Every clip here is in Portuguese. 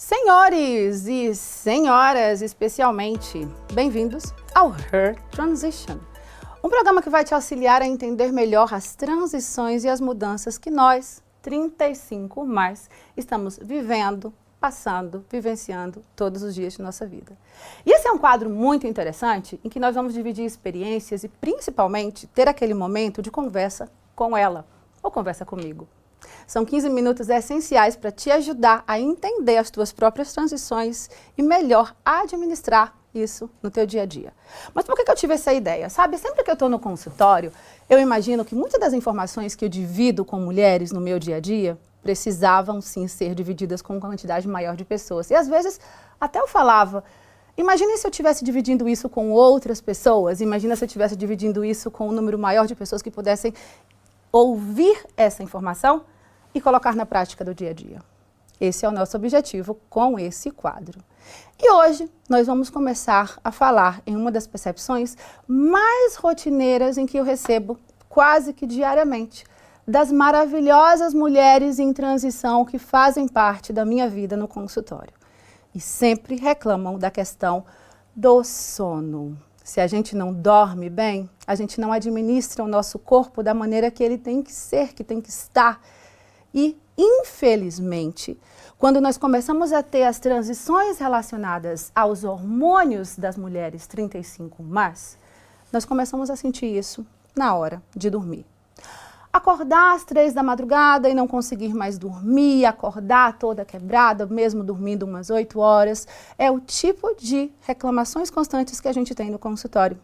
Senhores e senhoras, especialmente, bem-vindos ao Her Transition, um programa que vai te auxiliar a entender melhor as transições e as mudanças que nós, 35+, estamos vivendo, passando, vivenciando todos os dias de nossa vida. E esse é um quadro muito interessante em que nós vamos dividir experiências e, principalmente, ter aquele momento de conversa com ela, ou conversa comigo. São 15 minutos essenciais para te ajudar a entender as tuas próprias transições e melhor administrar isso no teu dia a dia. Mas por que eu tive essa ideia? Sabe, sempre que eu estou no consultório, eu imagino que muitas das informações que eu divido com mulheres no meu dia a dia precisavam sim ser divididas com uma quantidade maior de pessoas. E às vezes até eu falava, imagina se eu estivesse dividindo isso com outras pessoas, imagina se eu estivesse dividindo isso com um número maior de pessoas que pudessem ouvir essa informação e colocar na prática do dia a dia. Esse é o nosso objetivo com esse quadro. E hoje nós vamos começar a falar em uma das percepções mais rotineiras em que eu recebo quase que diariamente, das maravilhosas mulheres em transição que fazem parte da minha vida no consultório. E sempre reclamam da questão do sono. Se a gente não dorme bem, a gente não administra o nosso corpo da maneira que ele tem que ser, que tem que estar. E, infelizmente, quando nós começamos a ter as transições relacionadas aos hormônios das mulheres 35+, nós começamos a sentir isso na hora de dormir. Acordar às 3 da madrugada e não conseguir mais dormir, acordar toda quebrada, mesmo dormindo umas 8 horas, é o tipo de reclamações constantes que a gente tem no consultório.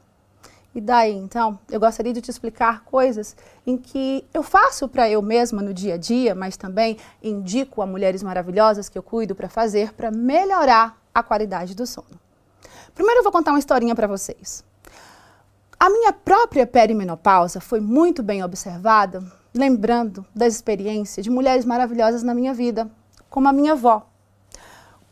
E daí, então, eu gostaria de te explicar coisas em que eu faço para eu mesma no dia a dia, mas também indico a mulheres maravilhosas que eu cuido para fazer para melhorar a qualidade do sono. Primeiro eu vou contar uma historinha para vocês. A minha própria perimenopausa foi muito bem observada, lembrando das experiências de mulheres maravilhosas na minha vida, como a minha avó.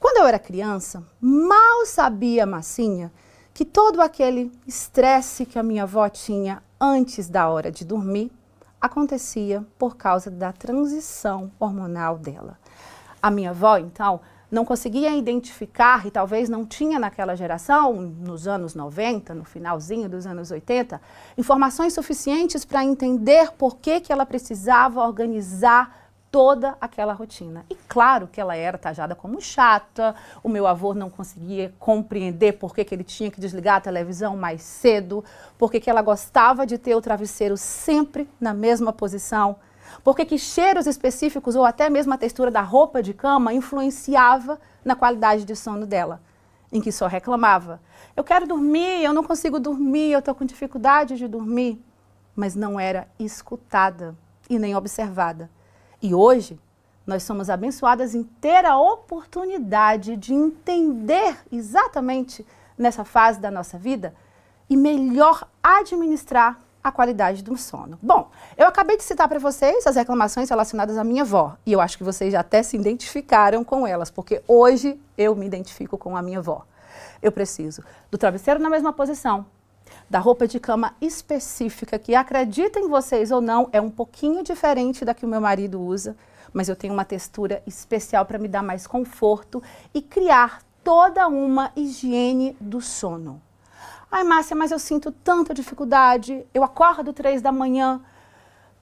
Quando eu era criança, mal sabia a massinha que todo aquele estresse que a minha avó tinha antes da hora de dormir acontecia por causa da transição hormonal dela. A minha avó, então, não conseguia identificar, e talvez não tinha naquela geração, nos anos 90, no finalzinho dos anos 80, informações suficientes para entender por que ela precisava organizar toda aquela rotina. E claro que ela era taxada como chata, o meu avô não conseguia compreender por que ele tinha que desligar a televisão mais cedo, por que ela gostava de ter o travesseiro sempre na mesma posição, por que cheiros específicos ou até mesmo a textura da roupa de cama influenciava na qualidade de sono dela, em que só reclamava. Eu quero dormir, eu não consigo dormir, eu estou com dificuldade de dormir, mas não era escutada e nem observada. E hoje, nós somos abençoadas em ter a oportunidade de entender exatamente nessa fase da nossa vida e melhor administrar a qualidade do sono. Bom, eu acabei de citar para vocês as reclamações relacionadas à minha avó, e eu acho que vocês já até se identificaram com elas, porque hoje eu me identifico com a minha avó. Eu preciso do travesseiro na mesma posição, da roupa de cama específica, que acreditem vocês ou não, é um pouquinho diferente da que o meu marido usa, mas eu tenho uma textura especial para me dar mais conforto e criar toda uma higiene do sono. Ai, Márcia, mas eu sinto tanta dificuldade, eu acordo 3 da manhã,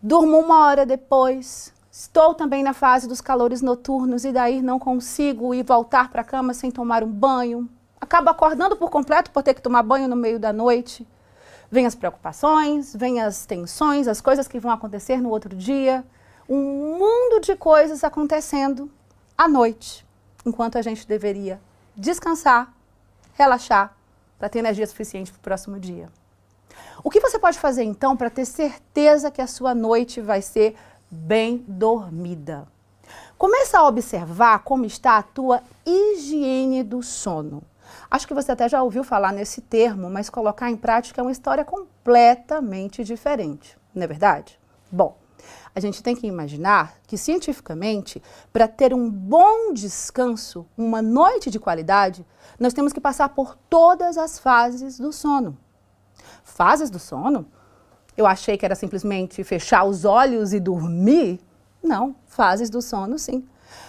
durmo 1 hora depois, estou também na fase dos calores noturnos e daí não consigo ir voltar para a cama sem tomar um banho. Acabo acordando por completo por ter que tomar banho no meio da noite. Vem as preocupações, vem as tensões, as coisas que vão acontecer no outro dia. Um mundo de coisas acontecendo à noite, enquanto a gente deveria descansar, relaxar, para ter energia suficiente para o próximo dia. O que você pode fazer então para ter certeza que a sua noite vai ser bem dormida? Começa a observar como está a tua higiene do sono. Acho que você até já ouviu falar nesse termo, mas colocar em prática é uma história completamente diferente, não é verdade? Bom, a gente tem que imaginar que, cientificamente, para ter um bom descanso, uma noite de qualidade, nós temos que passar por todas as fases do sono. Fases do sono? Eu achei que era simplesmente fechar os olhos e dormir. Não, fases do sono, sim.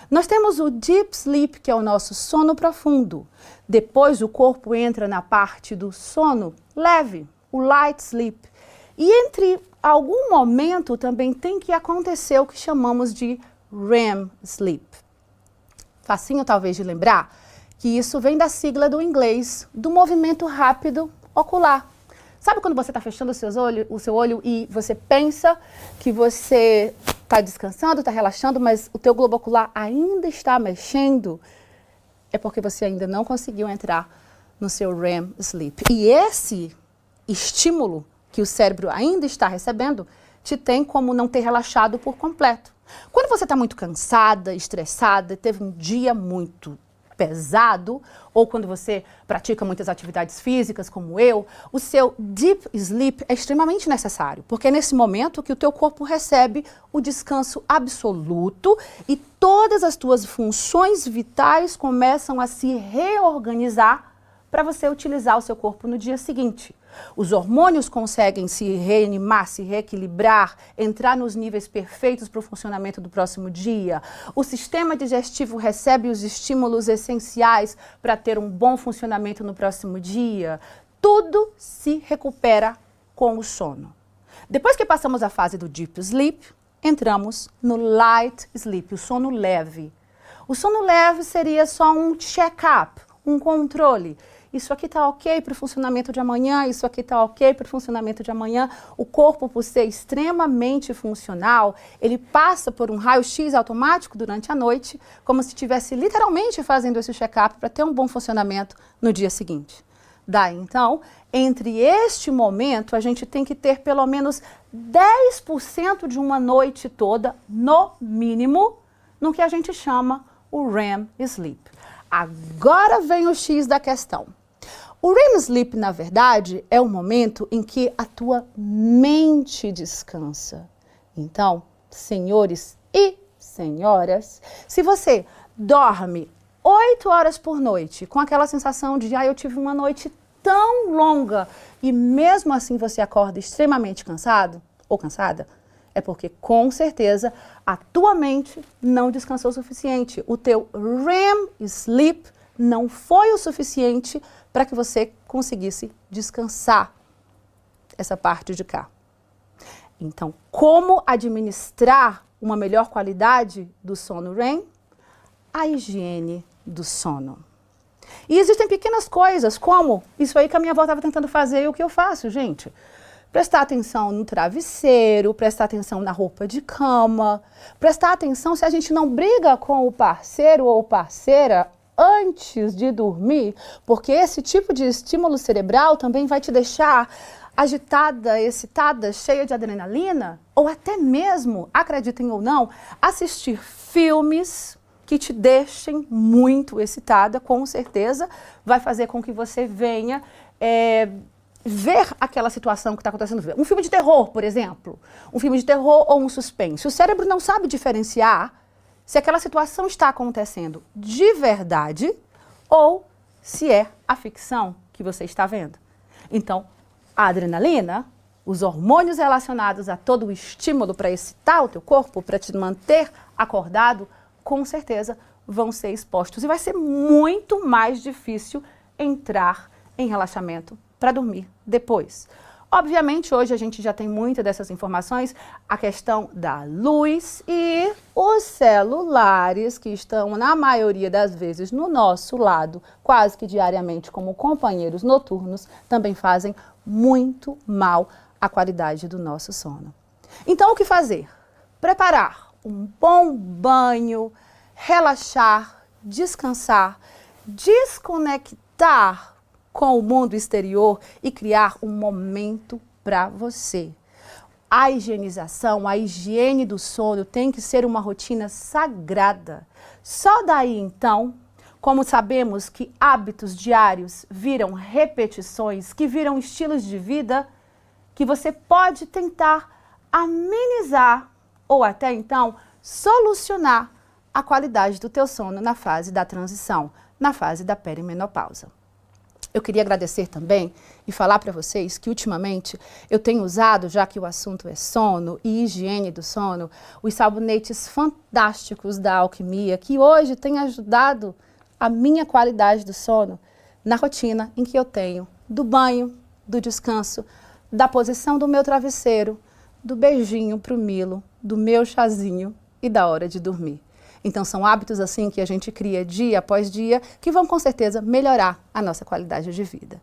Nós temos o deep sleep, que é o nosso sono profundo. Depois o corpo entra na parte do sono leve, o light sleep. E entre algum momento também tem que acontecer o que chamamos de REM sleep. Facinho talvez de lembrar que isso vem da sigla do inglês, do movimento rápido ocular. Sabe quando você está fechando o seu olho e você pensa que você está descansando, está relaxando, mas o teu globo ocular ainda está mexendo? É porque você ainda não conseguiu entrar no seu REM sleep. E esse estímulo que o cérebro ainda está recebendo te tem como não ter relaxado por completo. Quando você está muito cansada, estressada, teve um dia muito pesado, ou quando você pratica muitas atividades físicas, como eu, o seu deep sleep é extremamente necessário, porque é nesse momento que o teu corpo recebe o descanso absoluto e todas as tuas funções vitais começam a se reorganizar para você utilizar o seu corpo no dia seguinte. Os hormônios conseguem se reanimar, se reequilibrar, entrar nos níveis perfeitos para o funcionamento do próximo dia. O sistema digestivo recebe os estímulos essenciais para ter um bom funcionamento no próximo dia. Tudo se recupera com o sono. Depois que passamos a fase do deep sleep, entramos no light sleep, o sono leve. O sono leve seria só um check-up, um controle. Isso aqui está ok para o funcionamento de amanhã, isso aqui está ok para o funcionamento de amanhã. O corpo, por ser extremamente funcional, ele passa por um raio-x automático durante a noite, como se estivesse literalmente fazendo esse check-up para ter um bom funcionamento no dia seguinte. Daí, então, entre este momento, a gente tem que ter pelo menos 10% de uma noite toda, no mínimo, no que a gente chama o REM sleep. Agora vem o X da questão. O REM sleep, na verdade, é o momento em que a tua mente descansa. Então, senhores e senhoras, se você dorme 8 horas por noite com aquela sensação de eu tive uma noite tão longa e mesmo assim você acorda extremamente cansado ou cansada, é porque com certeza a tua mente não descansou o suficiente. O teu REM sleep não foi o suficiente para que você conseguisse descansar essa parte de cá. Então, como administrar uma melhor qualidade do sono REM? A higiene do sono. E existem pequenas coisas, como isso aí que a minha avó estava tentando fazer e o que eu faço, gente. Prestar atenção no travesseiro, prestar atenção na roupa de cama, prestar atenção se a gente não briga com o parceiro ou parceira antes de dormir, porque esse tipo de estímulo cerebral também vai te deixar agitada, excitada, cheia de adrenalina, ou até mesmo, acreditem ou não, assistir filmes que te deixem muito excitada, com certeza vai fazer com que você venha ver aquela situação que está acontecendo. Um filme de terror, por exemplo, um filme de terror ou um suspense. O cérebro não sabe diferenciar se aquela situação está acontecendo de verdade ou se é a ficção que você está vendo. Então, a adrenalina, os hormônios relacionados a todo o estímulo para excitar o teu corpo, para te manter acordado, com certeza vão ser expostos. E vai ser muito mais difícil entrar em relaxamento para dormir depois. Obviamente, hoje a gente já tem muitas dessas informações, a questão da luz e os celulares, que estão, na maioria das vezes, no nosso lado, quase que diariamente, como companheiros noturnos, também fazem muito mal à qualidade do nosso sono. Então, o que fazer? Preparar um bom banho, relaxar, descansar, desconectar com o mundo exterior e criar um momento para você. A higienização, a higiene do sono tem que ser uma rotina sagrada. Só daí, então, como sabemos que hábitos diários viram repetições, que viram estilos de vida, que você pode tentar amenizar ou até então solucionar a qualidade do teu sono na fase da transição, na fase da perimenopausa. Eu queria agradecer também e falar para vocês que ultimamente eu tenho usado, já que o assunto é sono e higiene do sono, os sabonetes fantásticos da Alquimia, que hoje têm ajudado a minha qualidade do sono na rotina em que eu tenho do banho, do descanso, da posição do meu travesseiro, do beijinho pro Milo, do meu chazinho e da hora de dormir. Então são hábitos assim que a gente cria dia após dia que vão com certeza melhorar a nossa qualidade de vida.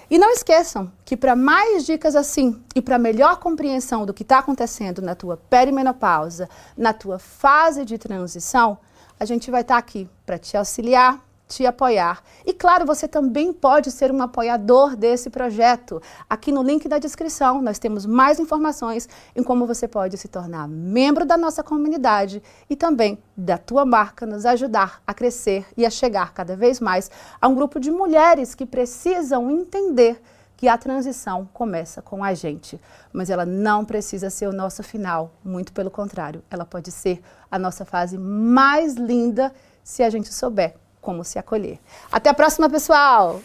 E não esqueçam que para mais dicas assim e para melhor compreensão do que está acontecendo na tua perimenopausa, na tua fase de transição, a gente vai estar aqui para te auxiliar, te apoiar. E claro, você também pode ser um apoiador desse projeto. Aqui no link da descrição nós temos mais informações em como você pode se tornar membro da nossa comunidade e também da tua marca nos ajudar a crescer e a chegar cada vez mais a um grupo de mulheres que precisam entender que a transição começa com a gente, mas ela não precisa ser o nosso final, muito pelo contrário, ela pode ser a nossa fase mais linda se a gente souber como se acolher. Até a próxima, pessoal!